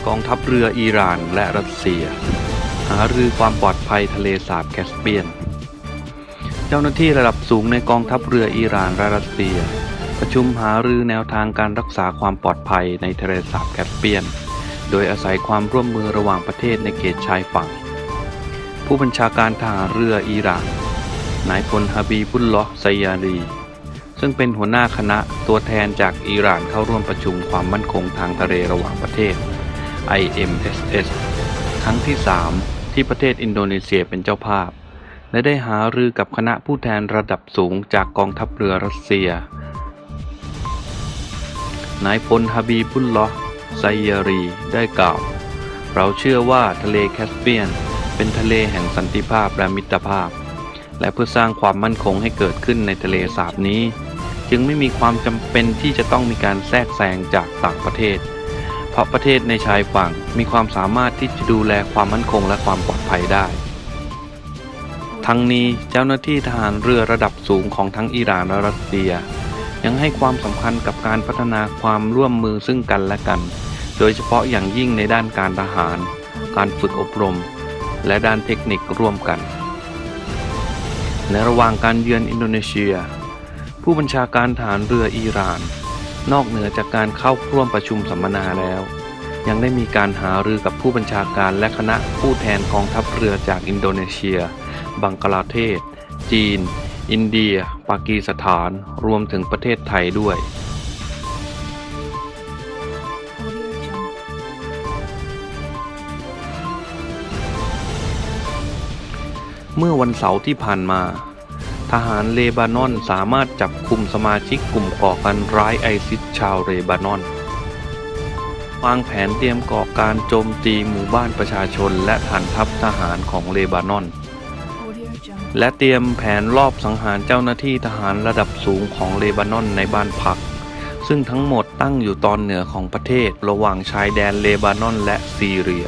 กองทัพเรืออิหร่านและรัสเซียหารือความปลอดภัยทะเลสาบแคสเปียนเจ้าหน้าที่ระดับสูงในกองทัพเรืออิหร่านและรัสเซียประชุมหารือแนวทางการรักษาความปลอดภัยในทะเลสาบแคสเปียนโดยอาศัยความร่วมมือระหว่างประเทศในเขตชายฝั่งผู้บัญชาการทหารเรืออิหร่านนายพลฮาบีบุลลอห์ ไซยารีซึ่งเป็นหัวหน้าคณะตัวแทนจากอิหร่านเข้าร่วมประชุมความมั่นคงทางทะเลระหว่างประเทศ IMSS ครั้งที่ 3 ที่ประเทศอินโดนีเซียเป็นเจ้าภาพและได้หารือกับคณะผู้แทนระดับสูงจากกองทัพเรือรัสเซียนายพลฮาบีบุลลอห์ ไซยารีได้กล่าวเราเชื่อว่าทะเลแคสเปียนเป็นทะเลแห่งสันติภาพและมิตรภาพและเพื่อสร้างความมั่นคงให้เกิดขึ้นในทะเลสาบนี้จึงไม่มีความจำเป็นที่จะต้องมีการแทรกแซงจากต่างประเทศเพราะประเทศในชายฝั่งมีความสามารถที่จะดูแลความมั่นคงและความปลอดภัยได้ทั้งนี้เจ้าหน้าที่ทหารเรือระดับสูงของทั้งอิหร่านและรัสเซียยังให้ความสำคัญกับการพัฒนาความร่วมมือซึ่งกันและกันโดยเฉพาะอย่างยิ่งในด้านการทหารการฝึกอบรมและด้านเทคนิคร่วมกันในระหว่างการเยือนอินโดนีเซียผู้บัญชาการทหารเรืออิหร่านนอกเหนือจากการเข้าร่วมประชุมสัมมนาแล้วยังได้มีการหารือกับผู้บัญชาการและคณะผู้แทนกองทัพเรือจากอินโดนีเซียบังกลาเทศจีนอินเดียปากีสถานรวมถึงประเทศไทยด้วยเมื่อวันเสาร์ที่ผ่านมาทหารเลบานอนสามารถจับกุมสมาชิกกลุ่มก่อการร้ายไอซิสชาวเลบานอนวางแผนเตรียมก่อการโจมตีหมู่บ้านประชาชนและฐานทัพทหารของเลบานอนและเตรียมแผนลอบสังหารเจ้าหน้าที่ทหารระดับสูงของเลบานอนในบ้านพักซึ่งทั้งหมดตั้งอยู่ตอนเหนือของประเทศระหว่างชายแดนเลบานอนและซีเรีย